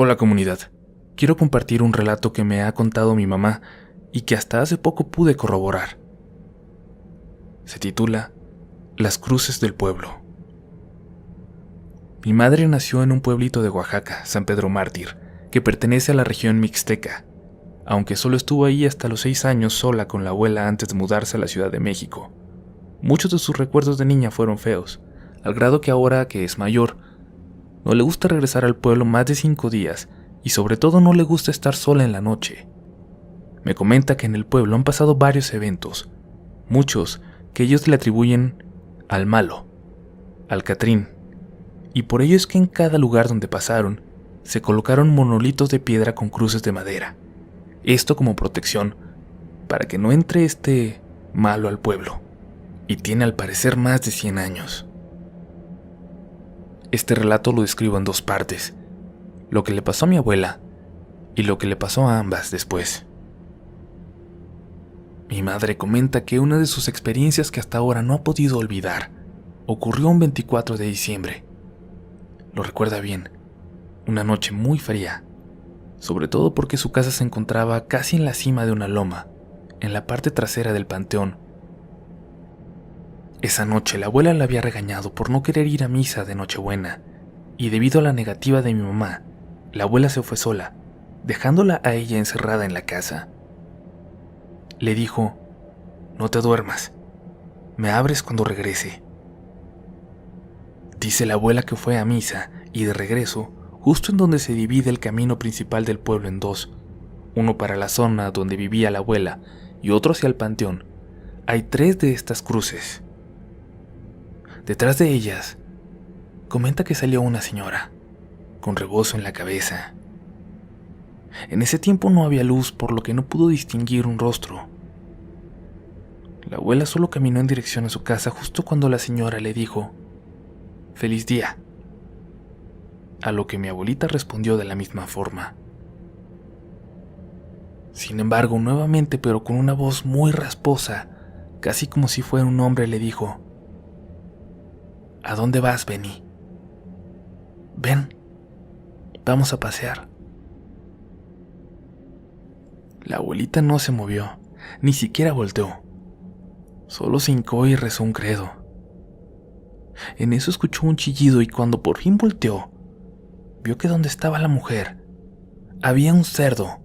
Hola comunidad, quiero compartir un relato que me ha contado mi mamá y que hasta hace poco pude corroborar. Se titula Las cruces del pueblo. Mi madre nació en un pueblito de Oaxaca, San Pedro Mártir, que pertenece a la región mixteca, aunque solo estuvo ahí hasta los 6 años sola con la abuela antes de mudarse a la Ciudad de México. Muchos de sus recuerdos de niña fueron feos, al grado que ahora que es mayor, no le gusta regresar al pueblo más de 5 días y sobre todo no le gusta estar sola en la noche. Me comenta que en el pueblo han pasado varios eventos, muchos que ellos le atribuyen al malo, al Catrín, y por ello es que en cada lugar donde pasaron se colocaron monolitos de piedra con cruces de madera, esto como protección para que no entre este malo al pueblo, y tiene al parecer más de 100 años. Este relato lo describo en 2 partes, lo que le pasó a mi abuela y lo que le pasó a ambas después. Mi madre comenta que una de sus experiencias que hasta ahora no ha podido olvidar ocurrió un 24 de diciembre. Lo recuerda bien, una noche muy fría, sobre todo porque su casa se encontraba casi en la cima de una loma, en la parte trasera del panteón. Esa noche la abuela la había regañado por no querer ir a misa de Nochebuena, y debido a la negativa de mi mamá, la abuela se fue sola, dejándola a ella encerrada en la casa. Le dijo: "No te duermas, me abres cuando regrese". Dice la abuela que fue a misa y de regreso, justo en donde se divide el camino principal del pueblo en 2, uno para la zona donde vivía la abuela y otro hacia el panteón, hay 3 de estas cruces. Detrás de ellas, comenta que salió una señora, con rebozo en la cabeza. En ese tiempo no había luz, por lo que no pudo distinguir un rostro. La abuela solo caminó en dirección a su casa justo cuando la señora le dijo: "Feliz día", a lo que mi abuelita respondió de la misma forma. Sin embargo, nuevamente, pero con una voz muy rasposa, casi como si fuera un hombre, le dijo: "¿A dónde vas, Benny? Ven, vamos a pasear". La abuelita no se movió, ni siquiera volteó. Solo se hincó y rezó un credo. En eso escuchó un chillido y cuando por fin volteó, vio que donde estaba la mujer había un cerdo,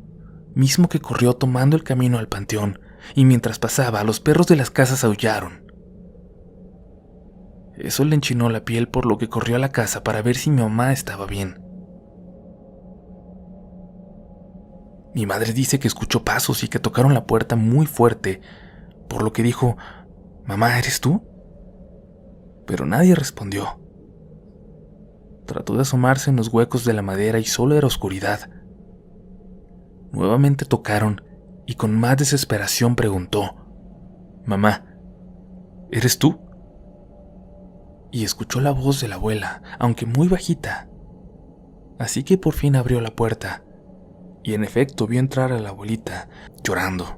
mismo que corrió tomando el camino al panteón, y mientras pasaba, los perros de las casas aullaron. Eso le enchinó la piel, por lo que corrió a la casa para ver si mi mamá estaba bien. Mi madre dice que escuchó pasos y que tocaron la puerta muy fuerte, por lo que dijo: "Mamá, ¿eres tú?". Pero nadie respondió. Trató de asomarse en los huecos de la madera y solo era oscuridad. Nuevamente tocaron y con más desesperación preguntó: "Mamá, ¿eres tú?". Y escuchó la voz de la abuela, aunque muy bajita. Así que por fin abrió la puerta, y en efecto vio entrar a la abuelita, llorando.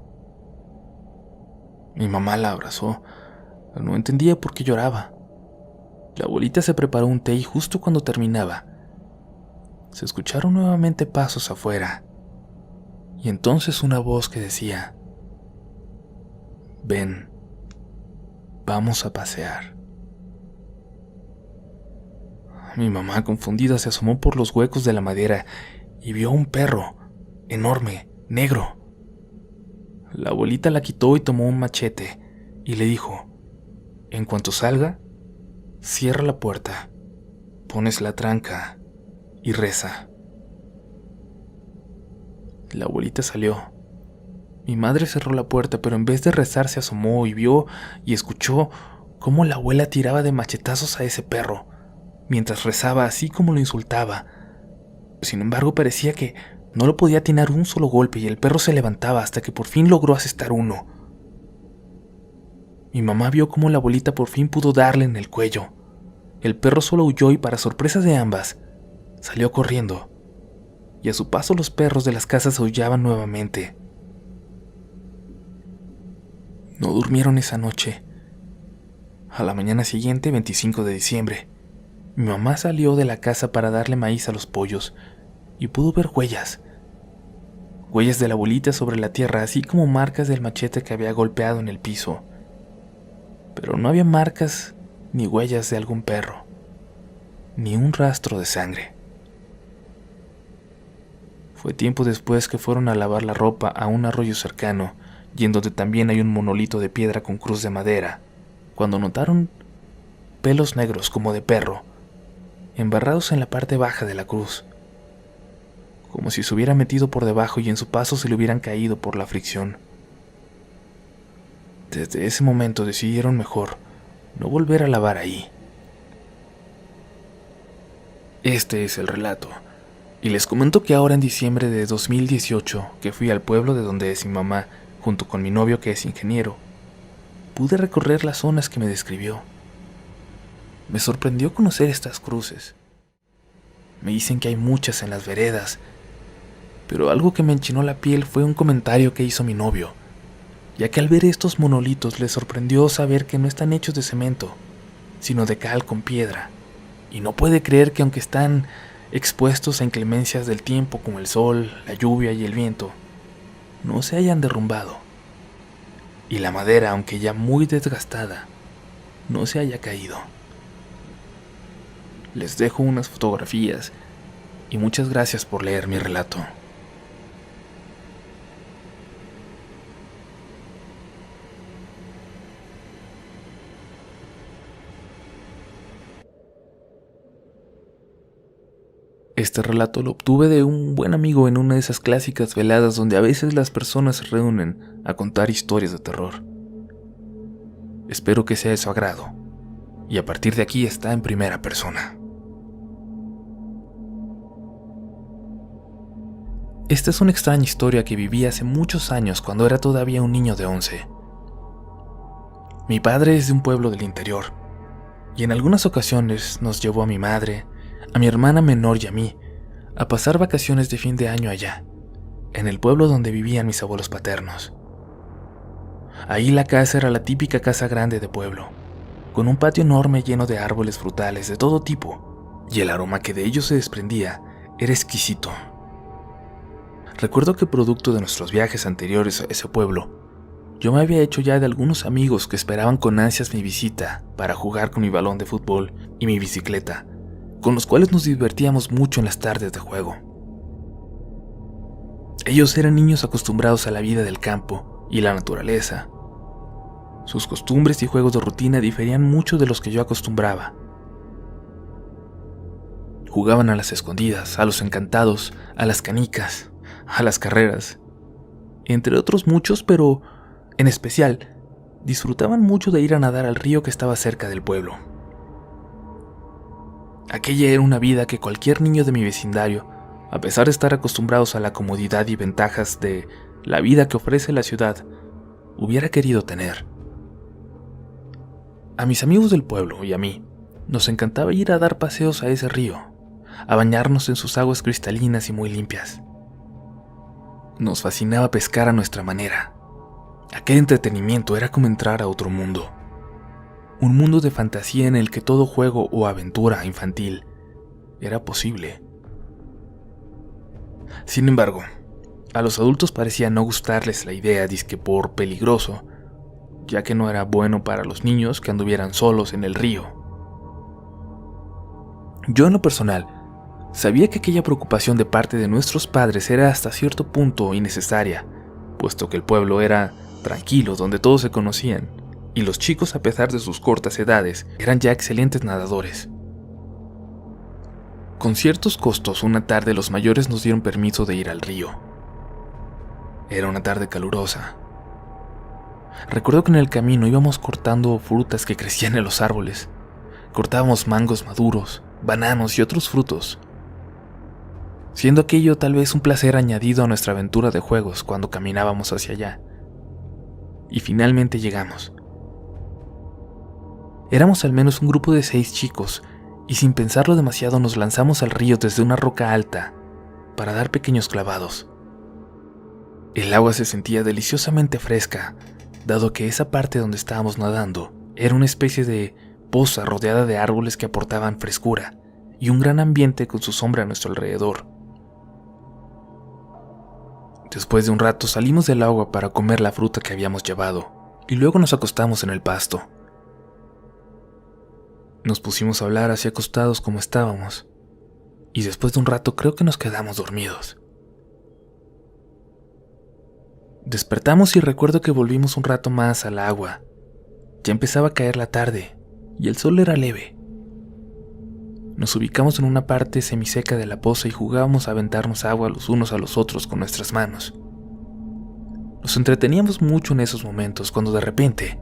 Mi mamá la abrazó, no entendía por qué lloraba. La abuelita se preparó un té y justo cuando terminaba, se escucharon nuevamente pasos afuera, y entonces una voz que decía: "Ven, vamos a pasear". Mi mamá, confundida, se asomó por los huecos de la madera y vio a un perro, enorme, negro. La abuelita la quitó y tomó un machete y le dijo: "En cuanto salga, cierra la puerta, pones la tranca y reza". La abuelita salió. Mi madre cerró la puerta, pero en vez de rezar se asomó y vio y escuchó cómo la abuela tiraba de machetazos a ese perro, mientras rezaba así como lo insultaba. Sin embargo, parecía que no lo podía atinar un solo golpe y el perro se levantaba hasta que por fin logró asestar uno. Mi mamá vio cómo la abuelita por fin pudo darle en el cuello. El perro solo huyó y, para sorpresa de ambas, salió corriendo, y a su paso los perros de las casas aullaban nuevamente. No durmieron esa noche. A la mañana siguiente, 25 de diciembre, mi mamá salió de la casa para darle maíz a los pollos, y pudo ver huellas de la bolita sobre la tierra, así como marcas del machete que había golpeado en el piso. Pero no había marcas ni huellas de algún perro, ni un rastro de sangre. Fue tiempo después que fueron a lavar la ropa a un arroyo cercano, y en donde también hay un monolito de piedra con cruz de madera, cuando notaron pelos negros como de perro, embarrados en la parte baja de la cruz, como si se hubiera metido por debajo y en su paso se le hubieran caído por la fricción. Desde ese momento decidieron mejor no volver a lavar ahí. Este es el relato, y les comento que ahora en diciembre de 2018, que fui al pueblo de donde es mi mamá, junto con mi novio que es ingeniero, pude recorrer las zonas que me describió. Me sorprendió conocer estas cruces. Me dicen que hay muchas en las veredas, pero algo que me enchinó la piel fue un comentario que hizo mi novio, ya que al ver estos monolitos le sorprendió saber que no están hechos de cemento, sino de cal con piedra, y no puede creer que aunque están expuestos a inclemencias del tiempo como el sol, la lluvia y el viento, no se hayan derrumbado, y la madera, aunque ya muy desgastada, no se haya caído. Les dejo unas fotografías y muchas gracias por leer mi relato. Este relato lo obtuve de un buen amigo en una de esas clásicas veladas donde a veces las personas se reúnen a contar historias de terror. Espero que sea de su agrado, y a partir de aquí está en primera persona. Esta es una extraña historia que viví hace muchos años cuando era todavía un niño de 11. Mi padre es de un pueblo del interior, y en algunas ocasiones nos llevó a mi madre, a mi hermana menor y a mí, a pasar vacaciones de fin de año allá, en el pueblo donde vivían mis abuelos paternos. Ahí la casa era la típica casa grande de pueblo, con un patio enorme lleno de árboles frutales de todo tipo, y el aroma que de ellos se desprendía era exquisito. Recuerdo que producto de nuestros viajes anteriores a ese pueblo, yo me había hecho ya de algunos amigos que esperaban con ansias mi visita para jugar con mi balón de fútbol y mi bicicleta, con los cuales nos divertíamos mucho en las tardes de juego. Ellos eran niños acostumbrados a la vida del campo y la naturaleza. Sus costumbres y juegos de rutina diferían mucho de los que yo acostumbraba. Jugaban a las escondidas, a los encantados, a las canicas, a las carreras, entre otros muchos, pero en especial disfrutaban mucho de ir a nadar al río que estaba cerca del pueblo. Aquella era una vida que cualquier niño de mi vecindario, a pesar de estar acostumbrados a la comodidad y ventajas de la vida que ofrece la ciudad, hubiera querido tener. A mis amigos del pueblo y a mí, nos encantaba ir a dar paseos a ese río, a bañarnos en sus aguas cristalinas y muy limpias. Nos fascinaba pescar a nuestra manera. Aquel entretenimiento era como entrar a otro mundo. Un mundo de fantasía en el que todo juego o aventura infantil era posible. Sin embargo, a los adultos parecía no gustarles la idea dizque por peligroso, ya que no era bueno para los niños que anduvieran solos en el río. Yo en lo personal, sabía que aquella preocupación de parte de nuestros padres era hasta cierto punto innecesaria, puesto que el pueblo era tranquilo donde todos se conocían, y los chicos, a pesar de sus cortas edades, eran ya excelentes nadadores. Con ciertos costos, una tarde los mayores nos dieron permiso de ir al río. Era una tarde calurosa. Recuerdo que en el camino íbamos cortando frutas que crecían en los árboles. Cortábamos mangos maduros, bananos y otros frutos, siendo aquello tal vez un placer añadido a nuestra aventura de juegos cuando caminábamos hacia allá. Y finalmente llegamos. Éramos al menos un grupo de 6 chicos, y sin pensarlo demasiado nos lanzamos al río desde una roca alta para dar pequeños clavados. El agua se sentía deliciosamente fresca, dado que esa parte donde estábamos nadando era una especie de poza rodeada de árboles que aportaban frescura y un gran ambiente con su sombra a nuestro alrededor. Después de un rato salimos del agua para comer la fruta que habíamos llevado y luego nos acostamos en el pasto. Nos pusimos a hablar así acostados como estábamos y después de un rato creo que nos quedamos dormidos. Despertamos y recuerdo que volvimos un rato más al agua. Ya empezaba a caer la tarde y el sol era leve. Nos ubicamos en una parte semiseca de la poza y jugábamos a aventarnos agua los unos a los otros con nuestras manos. Nos entreteníamos mucho en esos momentos cuando de repente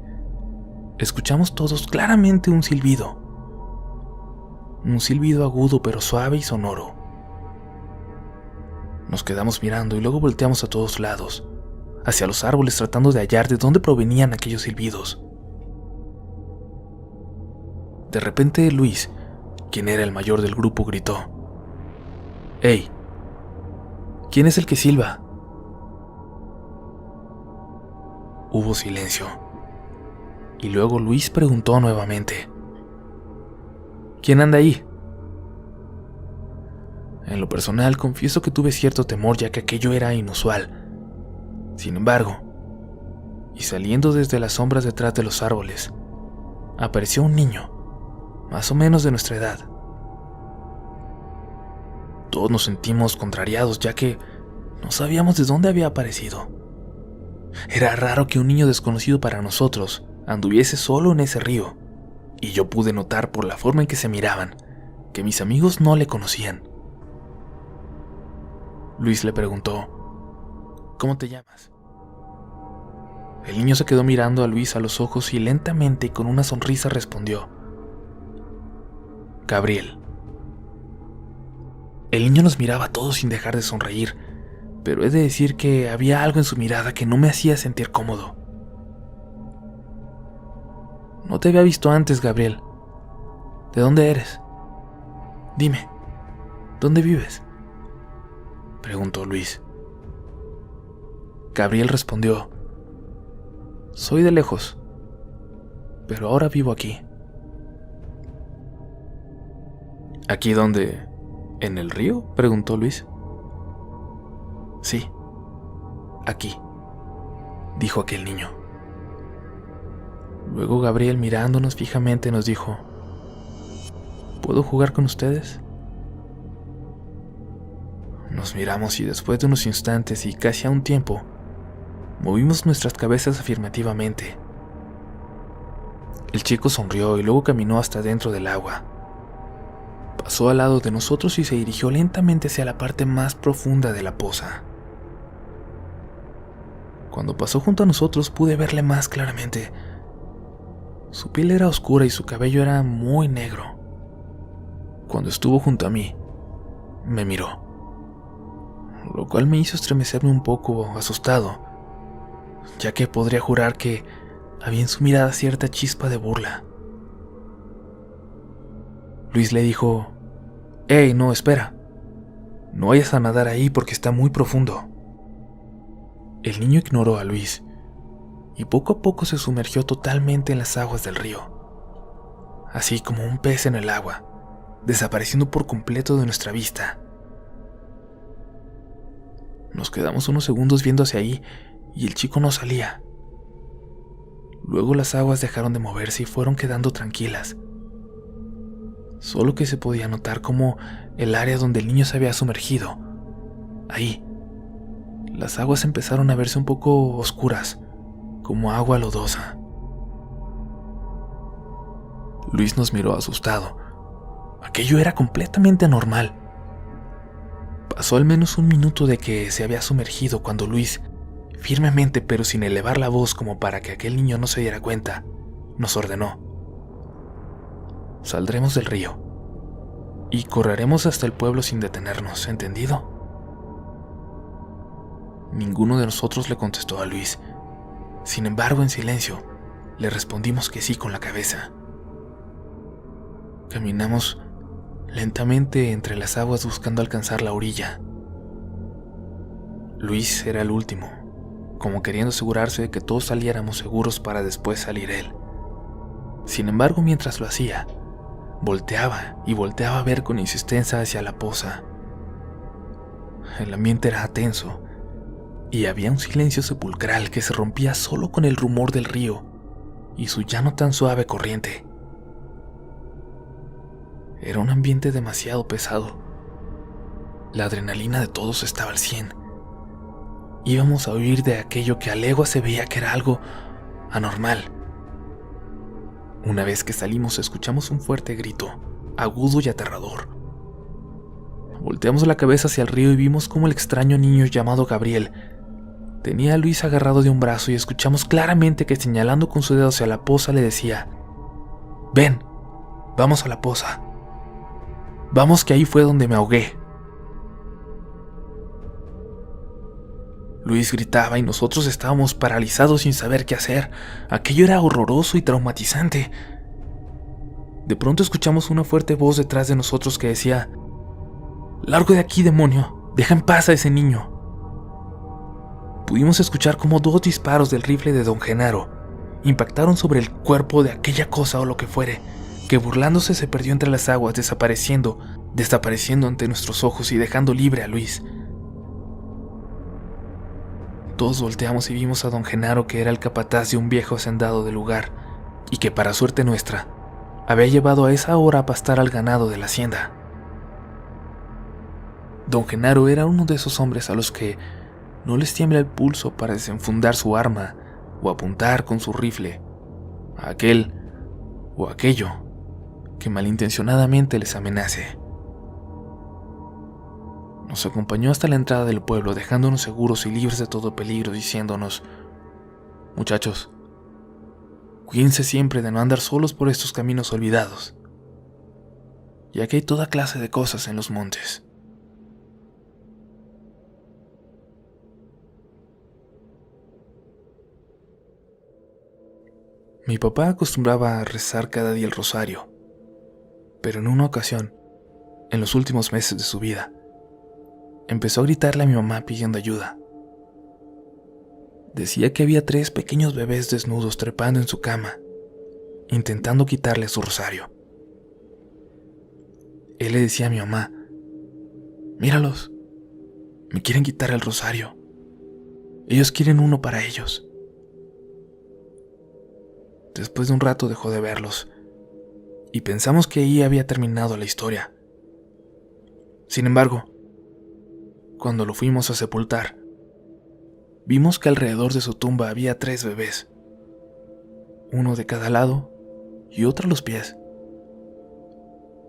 escuchamos todos claramente un silbido. Un silbido agudo pero suave y sonoro. Nos quedamos mirando y luego volteamos a todos lados, hacia los árboles tratando de hallar de dónde provenían aquellos silbidos. De repente Luis, quien era el mayor del grupo, gritó: «¡Hey! ¿Quién es el que silba?». Hubo silencio, y luego Luis preguntó nuevamente: «¿Quién anda ahí?». En lo personal, confieso que tuve cierto temor ya que aquello era inusual. Sin embargo, y saliendo desde las sombras detrás de los árboles, apareció un niño, más o menos de nuestra edad. Todos nos sentimos contrariados ya que no sabíamos de dónde había aparecido. Era raro que un niño desconocido para nosotros anduviese solo en ese río, y yo pude notar por la forma en que se miraban que mis amigos no le conocían. Luis le preguntó: «¿Cómo te llamas?». El niño se quedó mirando a Luis a los ojos y lentamente y con una sonrisa respondió: «Gabriel». El niño nos miraba a todos sin dejar de sonreír, pero he de decir que había algo en su mirada que no me hacía sentir cómodo. «No te había visto antes, Gabriel. ¿De dónde eres? Dime, ¿dónde vives?», preguntó Luis. Gabriel respondió: «Soy de lejos, pero ahora vivo aquí». «¿Aquí dónde? ¿En el río?», preguntó Luis. «Sí, aquí», dijo aquel niño. Luego Gabriel, mirándonos fijamente, nos dijo: «¿Puedo jugar con ustedes?». Nos miramos y después de unos instantes y casi a un tiempo, movimos nuestras cabezas afirmativamente. El chico sonrió y luego caminó hasta dentro del agua. Pasó al lado de nosotros y se dirigió lentamente hacia la parte más profunda de la poza. Cuando pasó junto a nosotros pude verle más claramente. Su piel era oscura y su cabello era muy negro. Cuando estuvo junto a mí, me miró, lo cual me hizo estremecerme un poco asustado, ya que podría jurar que había en su mirada cierta chispa de burla. Luis le dijo: «Hey, no, espera. No vayas a nadar ahí porque está muy profundo». El niño ignoró a Luis y poco a poco se sumergió totalmente en las aguas del río, así como un pez en el agua, desapareciendo por completo de nuestra vista. Nos quedamos unos segundos viendo hacia ahí y el chico no salía. Luego las aguas dejaron de moverse y fueron quedando tranquilas. Solo que se podía notar cómo el área donde el niño se había sumergido, ahí, las aguas empezaron a verse un poco oscuras, como agua lodosa. Luis nos miró asustado. Aquello era completamente anormal. Pasó al menos un minuto de que se había sumergido cuando Luis, firmemente pero sin elevar la voz como para que aquel niño no se diera cuenta, nos ordenó: «Saldremos del río y correremos hasta el pueblo sin detenernos, ¿entendido?». Ninguno de nosotros le contestó a Luis. Sin embargo, en silencio, le respondimos que sí con la cabeza. Caminamos lentamente entre las aguas buscando alcanzar la orilla. Luis era el último, como queriendo asegurarse de que todos saliéramos seguros para después salir él. Sin embargo, mientras lo hacía, volteaba y volteaba a ver con insistencia hacia la poza. El ambiente era tenso, y había un silencio sepulcral que se rompía solo con el rumor del río y su ya no tan suave corriente. Era un ambiente demasiado pesado. La adrenalina de todos estaba al 100. Íbamos a huir de aquello que a leguas se veía que era algo anormal. Una vez que salimos escuchamos un fuerte grito, agudo y aterrador. Volteamos la cabeza hacia el río y vimos cómo el extraño niño llamado Gabriel tenía a Luis agarrado de un brazo y escuchamos claramente que señalando con su dedo hacia la poza le decía: «Ven, vamos a la poza. Vamos, que ahí fue donde me ahogué». Luis gritaba y nosotros estábamos paralizados sin saber qué hacer. Aquello era horroroso y traumatizante. De pronto escuchamos una fuerte voz detrás de nosotros que decía: «Largo de aquí, demonio, deja en paz a ese niño». Pudimos escuchar cómo 2 disparos del rifle de don Genaro impactaron sobre el cuerpo de aquella cosa o lo que fuere, que burlándose se perdió entre las aguas, desapareciendo ante nuestros ojos y dejando libre a Luis. Todos volteamos y vimos a don Genaro, que era el capataz de un viejo hacendado del lugar y que, para suerte nuestra, había llevado a esa hora a pastar al ganado de la hacienda. Don Genaro era uno de esos hombres a los que no les tiembla el pulso para desenfundar su arma o apuntar con su rifle a aquel o aquello que malintencionadamente les amenace. Nos acompañó hasta la entrada del pueblo, dejándonos seguros y libres de todo peligro, diciéndonos: «Muchachos, cuídense siempre de no andar solos por estos caminos olvidados, ya que hay toda clase de cosas en los montes». Mi papá acostumbraba a rezar cada día el rosario, pero en una ocasión, en los últimos meses de su vida, empezó a gritarle a mi mamá pidiendo ayuda. Decía que había 3 pequeños bebés desnudos trepando en su cama, intentando quitarle su rosario. Él le decía a mi mamá: «Míralos, me quieren quitar el rosario. Ellos quieren uno para ellos». Después de un rato dejó de verlos, y pensamos que ahí había terminado la historia. Sin embargo, cuando lo fuimos a sepultar, vimos que alrededor de su tumba había 3 bebés, uno de cada lado y otro a los pies.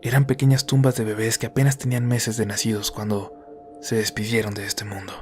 Eran pequeñas tumbas de bebés que apenas tenían meses de nacidos cuando se despidieron de este mundo.